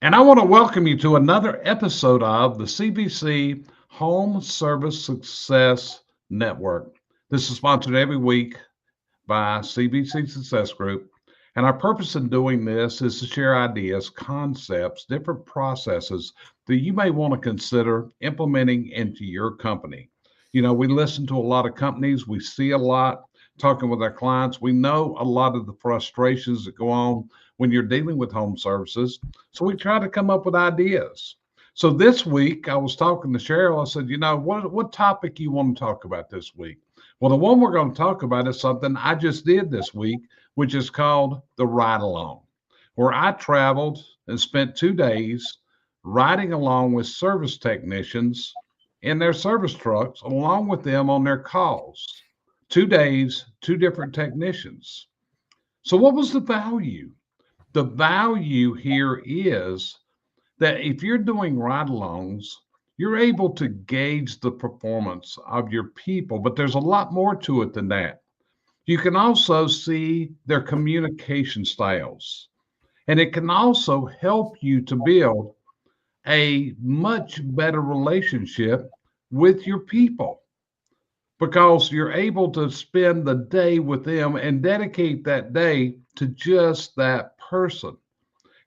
And I want to welcome you to another episode of the CVC Home Service Success Network. This is sponsored every week by CVC Success Group. And our purpose in doing this is to share ideas, concepts, different processes that you may want to consider implementing into your company. You know, we listen to a lot of companies, we see a lot talking with our clients. We know a lot of the frustrations that go on when you're dealing with home services. So we try to come up with ideas. So this week I was talking to Cheryl. I said, what topic you want to talk about this week? Well, the one we're going to talk about is something I just did this week, which is called the ride along, where I traveled and spent 2 days riding along with service technicians in their service trucks, along with them on their calls. 2 days, two different technicians. So, what was the value? The value here is that if you're doing ride alongs, you're able to gauge the performance of your people, but there's a lot more to it than that. You can also see their communication styles, and it can also help you to build a much better relationship with your people because you're able to spend the day with them and dedicate that day to just that person.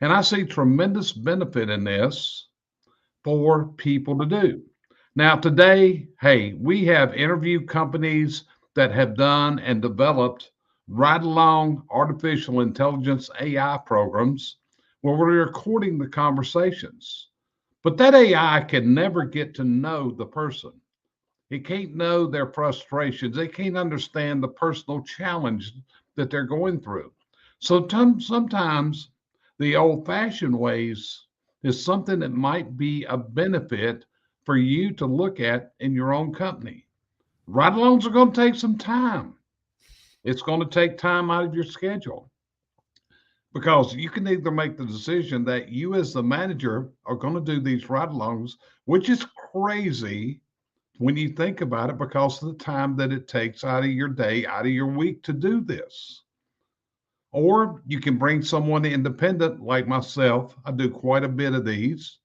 And I see tremendous benefit in this for people to do. Now, today, hey, we have interview companies that have done and developed right along artificial intelligence AI programs where we're recording the conversations. But that AI can never get to know the person. It can't know their frustrations. They can't understand the personal challenge that they're going through. So sometimes the old fashioned ways is something that might be a benefit for you to look at in your own company. Ride alongs are going to take some time. It's going to take time out of your schedule because you can either make the decision that you, as the manager, are going to do these ride alongs, which is crazy when you think about it because of the time that it takes out of your day, out of your week to do this. Or you can bring someone independent like myself. I do quite a bit of these,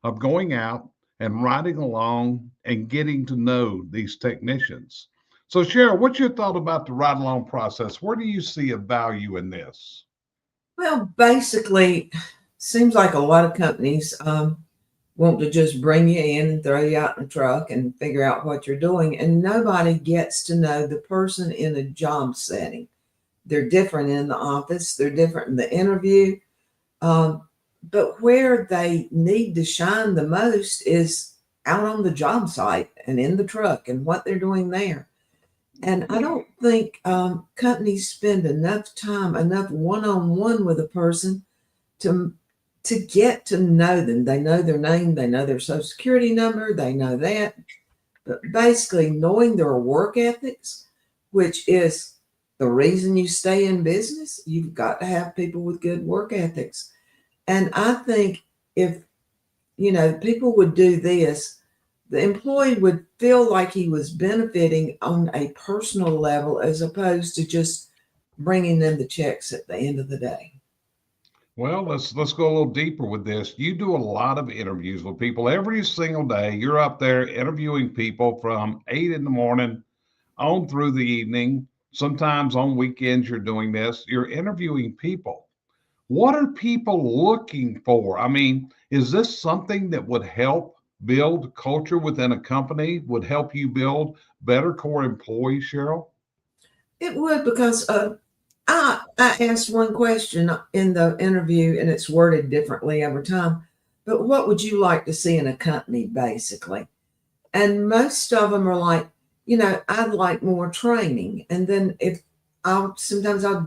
of going out and riding along and getting to know these technicians. So, Cheryl, what's your thought about the ride along process? Where do you see a value in this? Well, basically, seems like a lot of companies want to just bring you in and throw you out in a truck and figure out what you're doing, and nobody gets to know the person in a job setting. They're different in the office, they're different in the interview, um, but where they need to shine the most is out on the job site and in the truck and what they're doing there. And I don't think companies spend enough time, enough one-on-one with a person to get to know them. They know their name, they know their social security number, they know that. But basically, knowing their work ethics, which is the reason you stay in business, you've got to have people with good work ethics. And I think if people would do this, the employee would feel like he was benefiting on a personal level as opposed to just bringing them the checks at the end of the day. Well, let's go a little deeper with this. You do a lot of interviews with people every single day. You're up there interviewing people from 8 in the morning on through the evening. Sometimes on weekends you're doing this. You're interviewing people. What are people looking for? I mean, is this something that would help build culture within a company? Would help you build better core employees, Cheryl? It would because I asked one question in the interview and it's worded differently every time. But what would you like to see in a company, basically? And most of them are like, I'd like more training. And then if I'll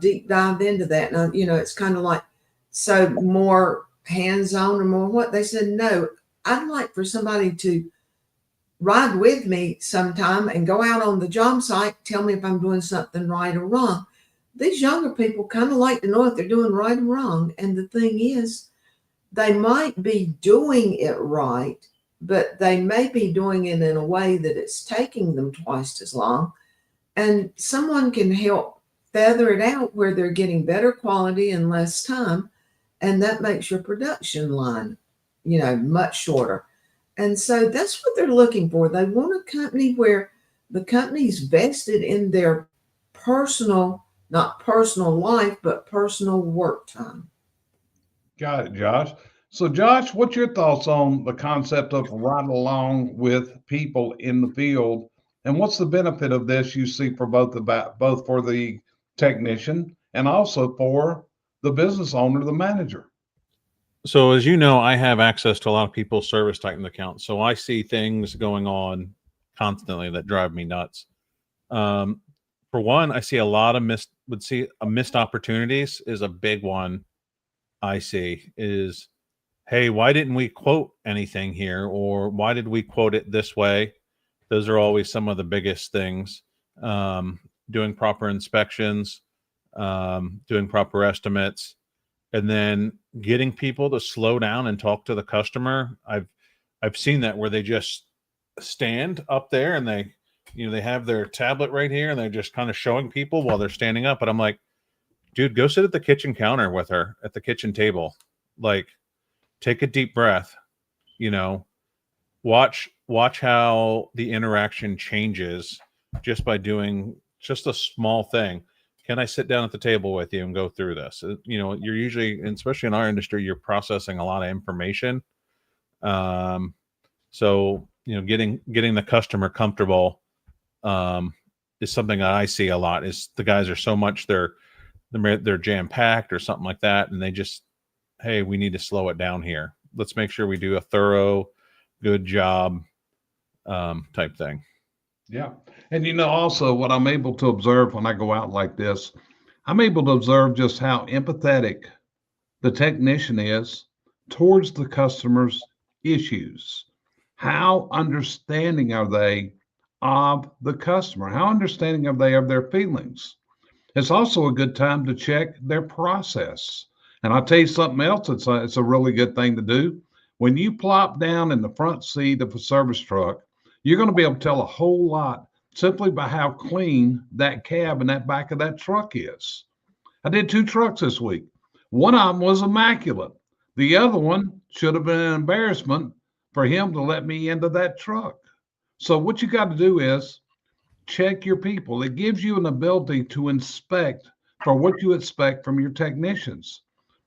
deep dive into that. And, it's kind of like, so more hands on or more what? They said, no, I'd like for somebody to ride with me sometime and go out on the job site, tell me if I'm doing something right or wrong. These younger people kind of like to know if they're doing right or wrong. And the thing is, they might be doing it right, but they may be doing it in a way that it's taking them twice as long. And someone can help feather it out where they're getting better quality in less time. and that makes your production line, much shorter. And so that's what they're looking for. They want a company where the company's vested in their personal, not personal life, but personal work time. Got it, Josh. So, Josh, what's your thoughts on the concept of right along with people in the field, and what's the benefit of this you see for both for the technician and also for the business owner, the manager? So as you know, I have access to a lot of people's service Titan accounts. So I see things going on constantly that drive me nuts. For one, I see a lot of missed opportunities is a big one. I see is, hey, why didn't we quote anything here? Or why did we quote it this way? Those are always some of the biggest things. Doing proper inspections, doing proper estimates, and then getting people to slow down and talk to the customer. I've seen that where they just stand up there and they have their tablet right here and they're just kind of showing people while they're standing up. But I'm like, dude, go sit at the kitchen counter with her at the kitchen table. Like, take a deep breath, watch how the interaction changes just by doing just a small thing. Can I sit down at the table with you and go through this? You're usually, especially in our industry, you're processing a lot of information. So, getting the customer comfortable is something that I see a lot. Is the guys are so much they're jam packed or something like that, and they just, hey, we need to slow it down here. Let's make sure we do a thorough, good job type thing. Yeah. And also what I'm able to observe when I go out like this, I'm able to observe just how empathetic the technician is towards the customer's issues. How understanding are they of the customer? How understanding are they of their feelings? It's also a good time to check their process. And I'll tell you something else, it's a really good thing to do. When you plop down in the front seat of a service truck, you're going to be able to tell a whole lot simply by how clean that cab and that back of that truck is. I did 2 trucks this week. One of them was immaculate. The other one should have been an embarrassment for him to let me into that truck. So what you got to do is check your people. It gives you an ability to inspect for what you expect from your technicians,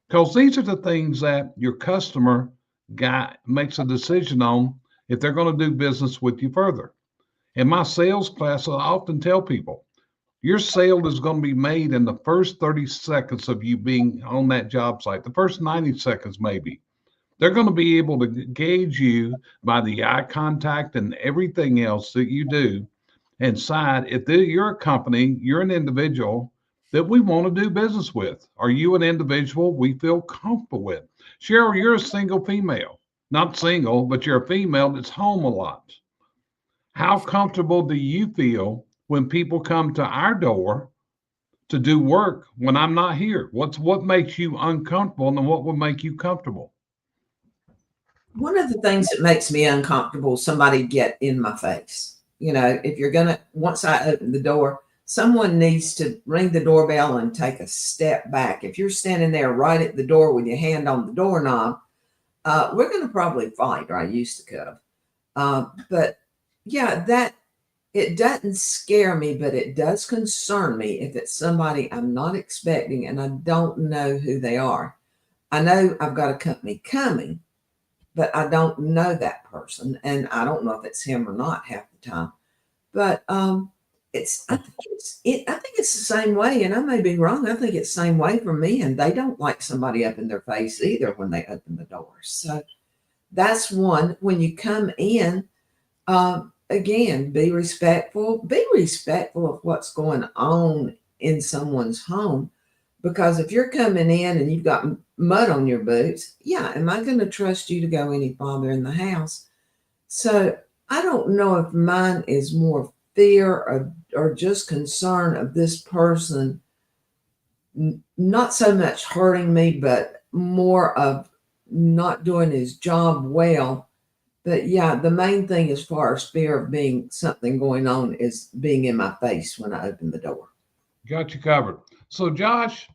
because these are the things that your customer guy makes a decision on if they're going to do business with you further. In my sales class, I often tell people, your sale is going to be made in the first 30 seconds of you being on that job site, the first 90 seconds maybe. They're going to be able to gauge you by the eye contact and everything else that you do and decide if you're a company, you're an individual that we want to do business with. Are you an individual we feel comfortable with? Cheryl, you're a single female, not single, but you're a female that's home a lot. How comfortable do you feel when people come to our door to do work when I'm not here? What makes you uncomfortable and what would make you comfortable? One of the things that makes me uncomfortable is somebody get in my face. If you're once I open the door, someone needs to ring the doorbell and take a step back. If you're standing there right at the door with your hand on the doorknob, we're going to probably fight, or I used to could. But yeah, that it doesn't scare me, but it does concern me if it's somebody I'm not expecting and I don't know who they are. I know I've got a company coming, but I don't know that person, and I don't know if it's him or not half the time. But I think it's the same way, and I may be wrong. I think it's the same way for me, and they don't like somebody up in their face either when they open the door. So that's one. When you come in, again, be respectful. Be respectful of what's going on in someone's home. Because if you're coming in and you've got mud on your boots, yeah, am I going to trust you to go any farther in the house? So I don't know if mine is more fear or just concern of this person not so much hurting me, but more of not doing his job well. But yeah, the main thing as far as fear of being something going on is being in my face when I open the door. Got you covered. So, Josh,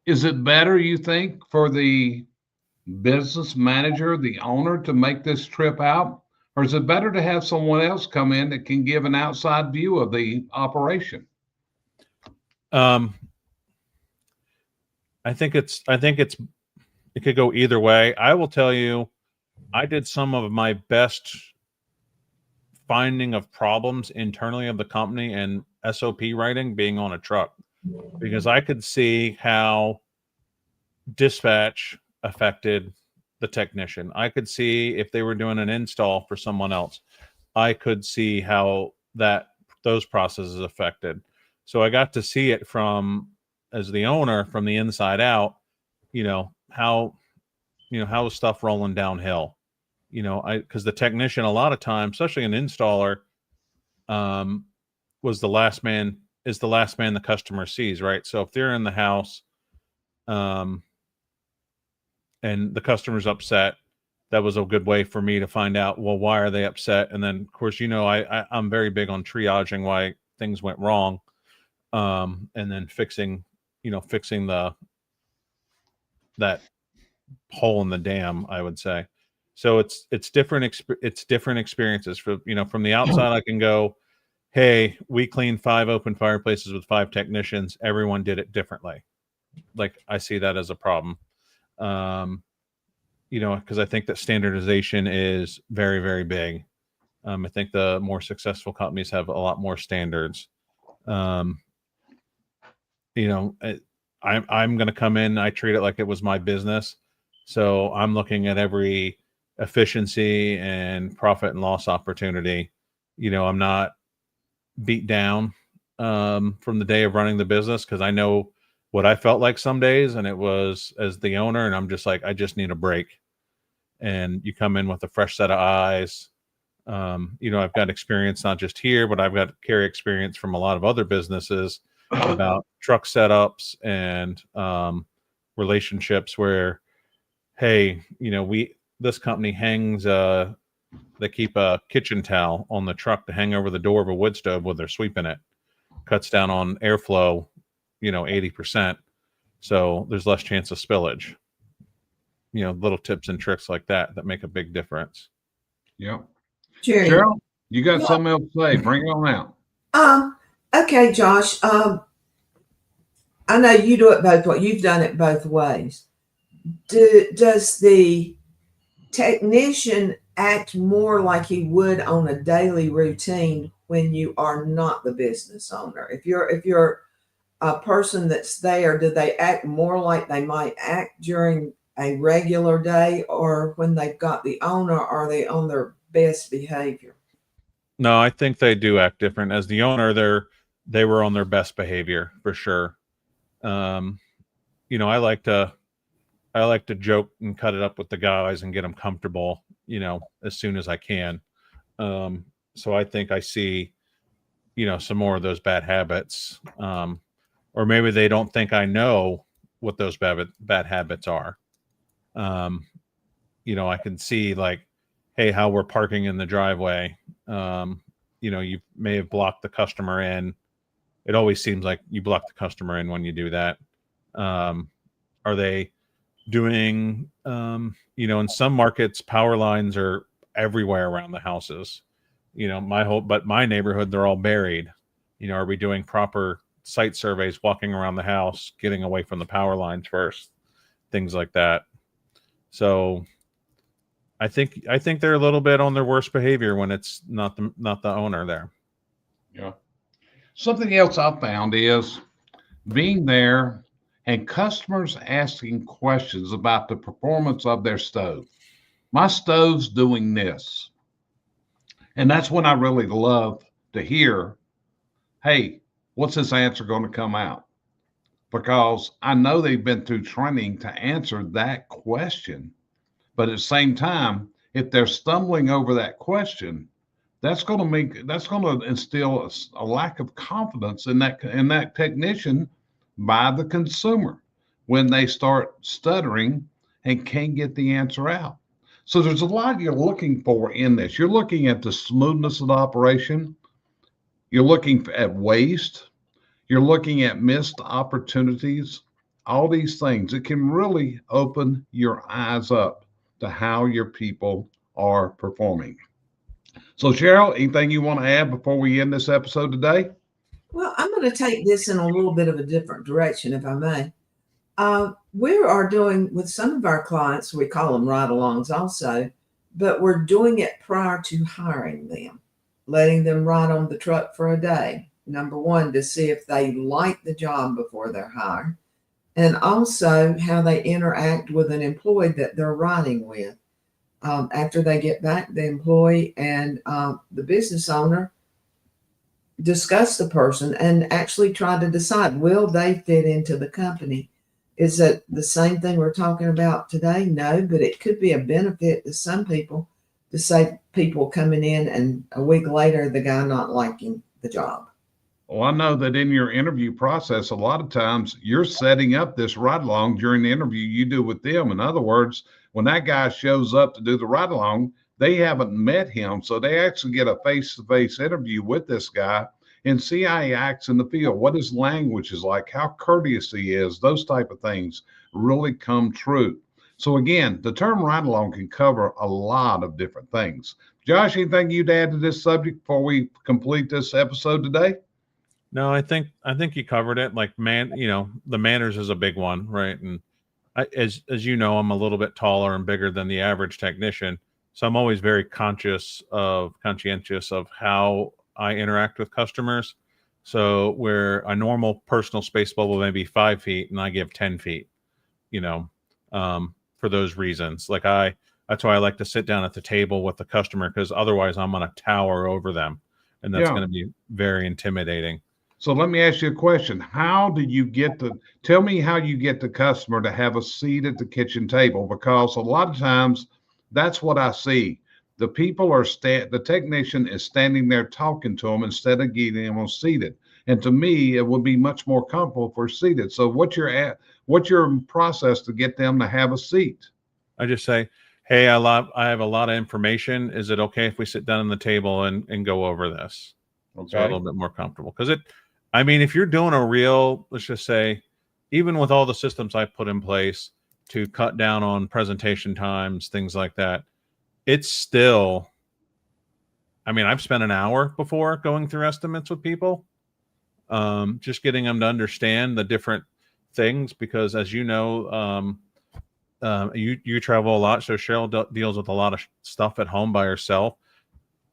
Is it better, you think, for the business manager, the owner, to make this trip out? Or is it better to have someone else come in that can give an outside view of the operation? Um, I think it could go either way. I will tell you, I did some of my best finding of problems internally of the company and SOP writing being on a truck, because I could see how dispatch affected the technician. I could see if they were doing an install for someone else. I could see how those processes affected. So I got to see it as the owner, from the inside out, how is stuff rolling downhill. Because the technician, a lot of times, especially an installer, is the last man the customer sees, right? So if they're in the house, and the customer's upset, that was a good way for me to find out, well, why are they upset? And then, of course, I'm very big on triaging why things went wrong, and then fixing that hole in the dam, I would say. So it's different experiences. From the outside, I can go, hey, we cleaned 5 open fireplaces with 5 technicians. Everyone did it differently. Like, I see that as a problem. Because I think that standardization is very, very big. I think the more successful companies have a lot more standards. I'm going to come in. I treat it like it was my business. So I'm looking at every efficiency and profit and loss opportunity. I'm not beat down from the day of running the business, because I know what I felt like some days, and it was as the owner, and I'm just like, I just need a break. And you come in with a fresh set of eyes. I've got experience not just here, but I've got carry experience from a lot of other businesses about truck setups and relationships where, hey, this company hangs they keep a kitchen towel on the truck to hang over the door of a wood stove when they're sweeping it. Cuts down on airflow, 80%. So there's less chance of spillage. Little tips and tricks like that make a big difference. Yeah. Jerry. Cheryl, you got something else to say? Bring it on out. Okay, Josh. I know you do it both ways. You've done it both ways. Does the technician act more like he would on a daily routine when you are not the business owner? If you're a person that's there, do they act more like they might act during a regular day, or when they've got the owner, are they on their best behavior? No, I think they do act different. As the owner, they were on their best behavior for sure. I like to joke and cut it up with the guys and get them comfortable, as soon as I can. So I think I see, some more of those bad habits, or maybe they don't think I know what those bad habits are. I can see, like, hey, how we're parking in the driveway. You may have blocked the customer in. It always seems like you block the customer in when you do that. Are they doing, in some markets, power lines are everywhere around the houses. But my neighborhood, they're all buried. Are we doing proper site surveys, walking around the house, getting away from the power lines first, things like that. So I think they're a little bit on their worst behavior when it's not the owner there. Yeah. Something else I found is being there and customers asking questions about the performance of their stove. My stove's doing this. And that's when I really love to hear, hey, what's this answer going to come out? Because I know they've been through training to answer that question. But at the same time, if they're stumbling over that question, that's going to instill a lack of confidence in that technician by the consumer when they start stuttering and can't get the answer out. So there's a lot you're looking for in this. You're looking at the smoothness of the operation. You're looking at waste. You're looking at missed opportunities. all these things. It can really open your eyes up to how your people are performing. So, Cheryl, anything you want to add before we end this episode today? Well, I'm going to take this in a little bit of a different direction, if I may. We are doing with some of our clients, we call them ride-alongs also, but we're doing it prior to hiring them, letting them ride on the truck for a day. Number one, to see if they like the job before they're hired, and also how they interact with an employee that they're riding with. After they get back, the employee and the business owner discuss the person and actually try to decide, will they fit into the company? Is it the same thing we're talking about today? No, but it could be a benefit to some people to say people coming in and a week later, the guy not liking the job. Well, I know that in your interview process, a lot of times you're setting up this ride along during the interview you do with them. In other words, when that guy shows up to do the ride along, they haven't met him. So they actually get a face to face interview with this guy and see how he acts in the field, what his language is like, how courteous he is, those type of things really come true. So again, the term ride along can cover a lot of different things. Josh, anything you'd add to this subject before we complete this episode today? No, I think you covered it. Like, the manners is a big one, right? And as you know, I'm a little bit taller and bigger than the average technician, so I'm always very conscientious of how I interact with customers. So where a normal personal space bubble may be 5 feet, and I give 10 feet, for those reasons. That's why I like to sit down at the table with the customer, because otherwise I'm going to tower over them, and that's going to be very intimidating. So let me ask you a question. Tell me how you get the customer to have a seat at the kitchen table, because a lot of times that's what I see. The people the technician is standing there talking to them instead of getting them seated. And to me, it would be much more comfortable if we're seated. So what's your process to get them to have a seat? I just say, hey, I have a lot of information. Is it okay if we sit down on the table and go over this? Okay. So a little bit more comfortable. Because if you're doing let's just say, even with all the systems I put in place to cut down on presentation times, things like that, it's still, I've spent an hour before going through estimates with people, just getting them to understand the different things, because as you know, you travel a lot. So Cheryl deals with a lot of stuff at home by herself.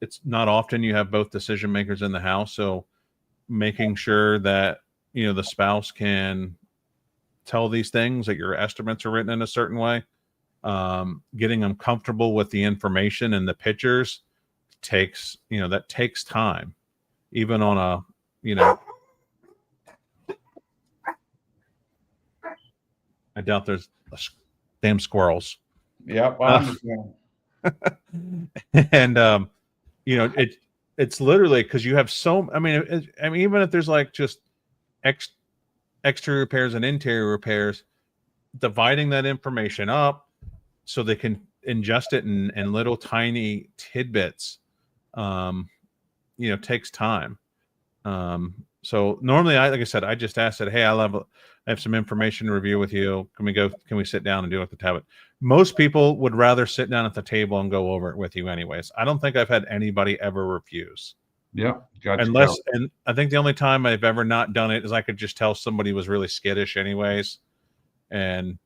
It's not often you have both decision makers in the house. So making sure that, the spouse can tell these things, that your estimates are written in a certain way, getting them comfortable with the information and the pictures takes time, even on I doubt there's damn squirrels. Yep. I understand. And, it's literally because you have even if there's like just exterior repairs and interior repairs, dividing that information up so they can ingest it in little tiny tidbits, takes time. So normally, like I said, I just asked it, hey, I have some information to review with you. Can we sit down and do it at the tablet? Most people would rather sit down at the table and go over it with you anyways. I don't think I've had anybody ever refuse. Yeah. And I think the only time I've ever not done it is I could just tell somebody was really skittish anyways. And,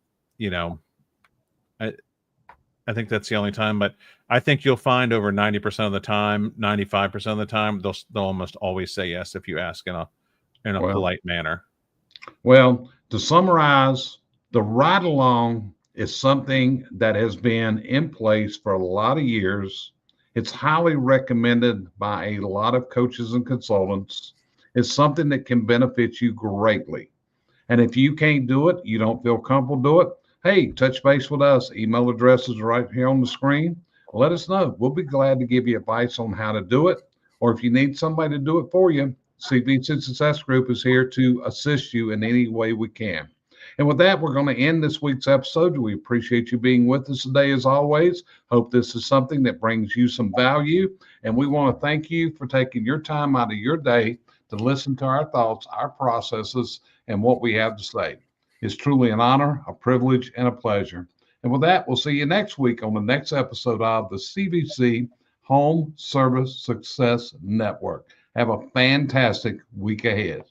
I think that's the only time, but I think you'll find over 90% of the time, 95% of the time, they'll almost always say yes if you ask in a polite manner. Well, to summarize, the ride along is something that has been in place for a lot of years. It's highly recommended by a lot of coaches and consultants. It's something that can benefit you greatly. And if you can't do it, you don't feel comfortable do it, hey, touch base with us. Email address is right here on the screen. Let us know. We'll be glad to give you advice on how to do it. Or if you need somebody to do it for you, CVC Success Group is here to assist you in any way we can. And with that, we're going to end this week's episode. We appreciate you being with us today as always. Hope this is something that brings you some value. And we want to thank you for taking your time out of your day to listen to our thoughts, our processes, and what we have to say. It's truly an honor, a privilege, and a pleasure. And with that, we'll see you next week on the next episode of the CVC Home Service Success Network. Have a fantastic week ahead.